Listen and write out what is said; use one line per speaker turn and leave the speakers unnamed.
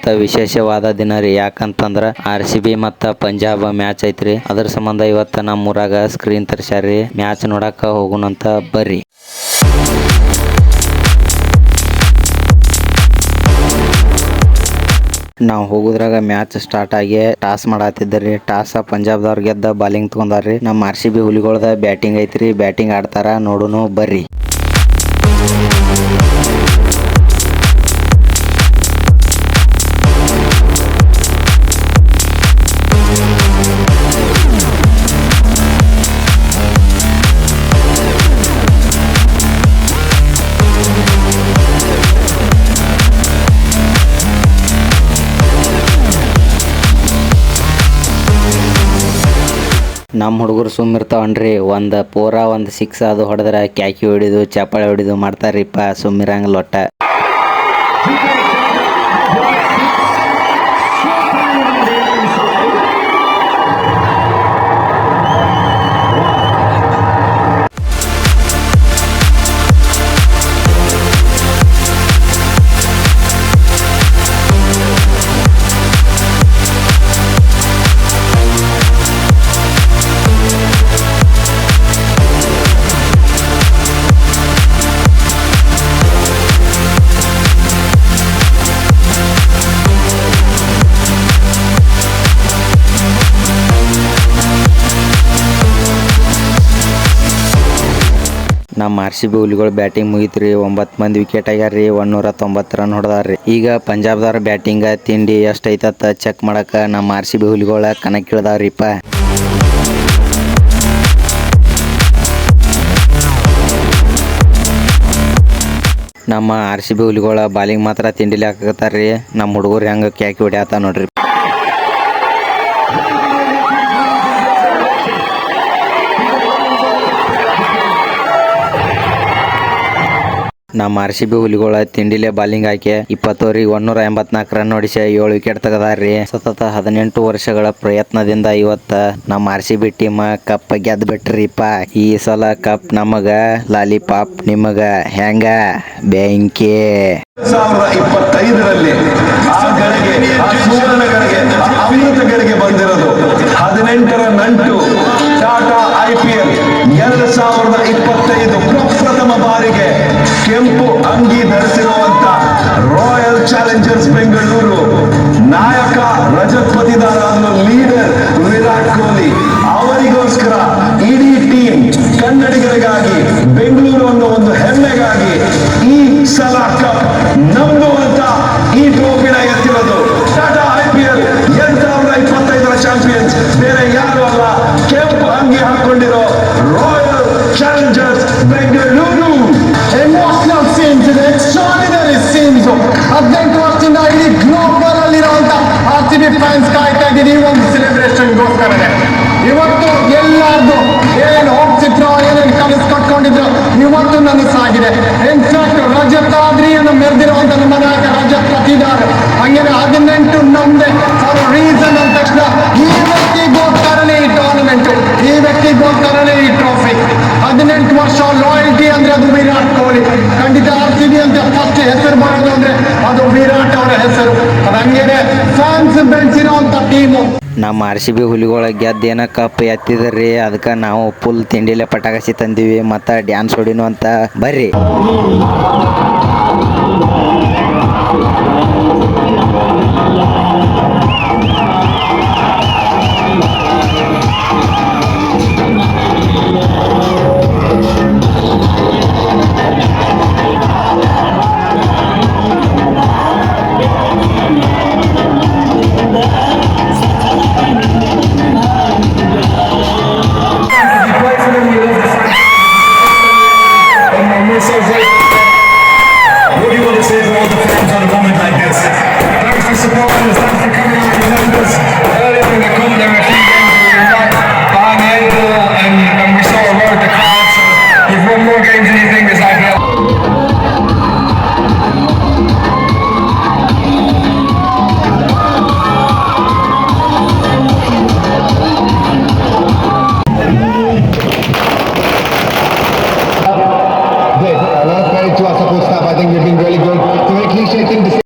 ಇವತ್ತ ವಿಶೇಷವಾದ ದಿನ ರೀ. ಯಾಕಂತಂದ್ರ RCB ಮತ್ತ ಪಂಜಾಬ್ ಮ್ಯಾಚ್ ಐತ್ರಿ. ಅದ್ರ ಸಂಬಂಧ ಇವತ್ತ ನಮ್ಮ ಊರಾಗ ಸ್ಕ್ರೀನ್ ತರ್ಸ್ಯಾರ್ರಿ. ಮ್ಯಾಚ್ ನೋಡಾಕ ಹೋಗುಣಂತ ಬರ್ರಿ. ನಾವು ಹೋಗುದ್ರಾಗ ಮ್ಯಾಚ್ ಸ್ಟಾರ್ಟ್ ಆಗಿ ಟಾಸ್ ಮಾಡತ್ತಿದ್ದರಿ. ಟಾಸ್ ಪಂಜಾಬ್ದವ್ರ ಗೆದ್ದ ಬಾಲಿಂಗ್ ತಗೊಂಡಾರ್ರಿ. ನಮ್ಮ RCB ಹುಲಿಗಳದ ಬ್ಯಾಟಿಂಗ್ ಐತ್ರಿ. ಬ್ಯಾಟಿಂಗ್ ಆಡ್ತಾರ, ನೋಡುನು ಬರ್ರಿ. ನಮ್ಮ ಹುಡುಗರು ಸುಮ್ಮಿರ್ತಾವನ್ರಿ. ಒಂದು ಪೋರ ಒಂದು 6 ಅದು ಹೊಡೆದ್ರೆ ಕ್ಯಾಕಿ ಹೊಡಿದು ಚಪ್ಪಾಳೆ ಹೊಡಿದು ಮಾಡ್ತಾರ್ರಿಪ್ಪ. ಸುಮ್ಮಿರಂಗಿಲ್ಲ ಒಟ್ಟ. ನಮ್ಮ RCB ಹುಲಿಗಳು ಬ್ಯಾಟಿಂಗ್ ಮುಗಿತ್ರಿ. 9 ಮಂದಿ ವಿಕೆಟ್ ಆಗ್ಯಾರ್ರಿ. 190 ರನ್ ಹೊಡೆದಾರ್ರಿ. ಈಗ ಪಂಜಾಬ್ದವ್ರ ಬ್ಯಾಟಿಂಗ್ ತಿಂಡಿ ಎಷ್ಟು ಐತತ್ತ ಚೆಕ್ ಮಾಡಕ ನಮ್ಮ RCB ಹುಲಿಗಳ ಕಣಕ್ಕಿಳ್ದಾವ್ರಿಪ್ಪ. ನಮ್ಮ RCB ಹುಲಿಗಳ ಬಾಲಿಂಗ್ ಮಾತ್ರ ತಿಂಡಿಲಿ ಹಾಕತ್ತಾರ್ರಿ. ನಮ್ಮ ಹುಡುಗರು ಹೆಂಗ ಕ್ಯಾಕಿ ಹೊಡ್ಯಾತ ನೋಡ್ರಿ. ನಮ್ಮ RCB ಹುಲಿಗಳ ತಿಂಡಿಲೆ ಬಾಲಿಂಗ್ ಹಾಕಿ 20 ಓವರಿಗೆ 184 ರನ್ ಹೊಡಿಸಿ 7 ವಿಕೆಟ್ ತೆಗದಾರ್ರಿ. ಸತತ 18 ವರ್ಷಗಳ ಪ್ರಯತ್ನದಿಂದ ಇವತ್ತ ನಮ್ಮ RCB ಟೀಮ್ ಕಪ್ ಗೆದ್ದು ಬಿಟ್ರಿಪ್ಪ. ಈ ಸಲ ಕಪ್ ನಮಗ, ಲಾಲಿಪಾಪ್ ನಿಮಗ. ಹೆಂಗ ಬೆಂಕಿ
2025ರಲ್ಲಿ ಆ ಗಳಿಗೆ, ಆ ಸುವರ್ಣ ಗಳಿಗೆ, ಅಮೃತ ಗಳಿಗೆ ಬಂದಿರೋದು 18ರ ನಂಟು. ಟಾಟಾ IPL 2025 ಪ್ರಪ್ರಥಮ ಬಾರಿಗೆ ಕೆಂಪು ಅಂಗಿ ಧರಿಸಿರುವಂತ ರಾಯಲ್ ಚಾಲೆಂಜರ್ಸ್ ಬೆಂಗಳೂರು ನಾಯಕ ರಜತ್ ಪತಿದಾರ ಲೀಡರ್ ವಿರಾಟ್ ಕೊಹ್ಲಿ ಅವರಿಗೋಸ್ಕರ ಇಡೀ ಟೀಮ್ ಕನ್ನಡಿಗರಿಗಾಗಿ, ಬೆಂಗಳೂರು ಅನ್ನೋ ಒಂದು ಹೆಮ್ಮೆಗಾಗಿ ಈ ಸಲ ಕಪ್ ನಮ್ದು ಅಂತ ಈ ಟ್ರೋಫಿನ ಎತ್ತಿರೋದು. ಟಾಟಾ IPL 2025ರ ಚಾಂಪಿಯನ್ಸ್ ಬೇರೆ ಯಾರು ಅಲ್ಲ, ಕೆಂಪು ಅಂಗಿ ಹಾಕೊಂಡಿರೋ Royal Challengers Bengaluru.
Emotional scenes ಇದೆ, ಎಕ್ಸ್ಟ್ರಾರ್ಡಿನರಿ ಸೀನ್ಸ್. 18 ವರ್ಷದಿಂದ ಇಡೀ ಗ್ಲೋಬಲ್ ಅಲ್ಲಿರುವಂತ RCB ಫ್ಯಾನ್ಸ್ ಕಾಯ್ತಾ ಇದ್ದೀನಿ ಈ ಒಂದು ಸೆಲೆಬ್ರೇಷನ್ಗೋಸ್ಕರನೇ. ಇವತ್ತು ಎಲ್ಲಾರ್ದು ಏನ್ ಹೋಗ್ತಿದ್ರು, ಏನೇನು ಕನಸು ಕಟ್ಕೊಂಡಿದ್ರು ಇವತ್ತು ನನಸಾಗಿದೆ. ಇನ್ಫ್ಯಾಕ್ಟ್ ರಜತ್ ಆದ್ರಿಯನ್ನು ಮೆರೆದಿರುವಂತ ನಮ್ಮ ನಾಯಕ ರಜತ್ ಪತಿದಾರ್ ಹಂಗೇನೆ 18 ನಮ್ದೆ ಫಾರ್ ರೀಸನ್ ಅಂದ ತಕ್ಷಣ ಈ ವ್ಯಕ್ತಿಗೋಸ್ಕರನೇ ಈ ಟೂರ್ನಮೆಂಟ್, ಈ ವ್ಯಕ್ತಿಗೋಸ್ಕರನೇ ಈ ಟ್ರೋಫಿ. 18 ವರ್ಷ ಲಾಯಲ್ಟಿ ಅಂದ್ರೆ ಅದು ವಿರಾಟ್ ಕೊಹ್ಲಿ. ಖಂಡಿತ RCB ಅಂತ ಫಸ್ಟ್ ಹೆಸರು ಬರೋದು ಅಂದ್ರೆ ಅದು ವಿರಾಟ್ ಅವರ ಹೆಸರು. ಅದು ಹಂಗೇನೆ ಫ್ಯಾನ್ಸ್ ಬೆಳೆಸಿರುವಂತ ಟೀಮು.
ನಮ್ಮ RCB ಹುಲಿಗಳ ಗೆದ್ದೇನ ಕಪ್ ಎತ್ತಿದ್ರಿ. ಅದಕ್ಕೆ ನಾವು ಫುಲ್ ತಿಂಡಿಲೆ ಪಟಾಕಸಿ ತಂದೀವಿ ಮತ್ತು ಡ್ಯಾನ್ಸ್ ಹೊಡಿನು ಅಂತ ಬರ್ರಿ.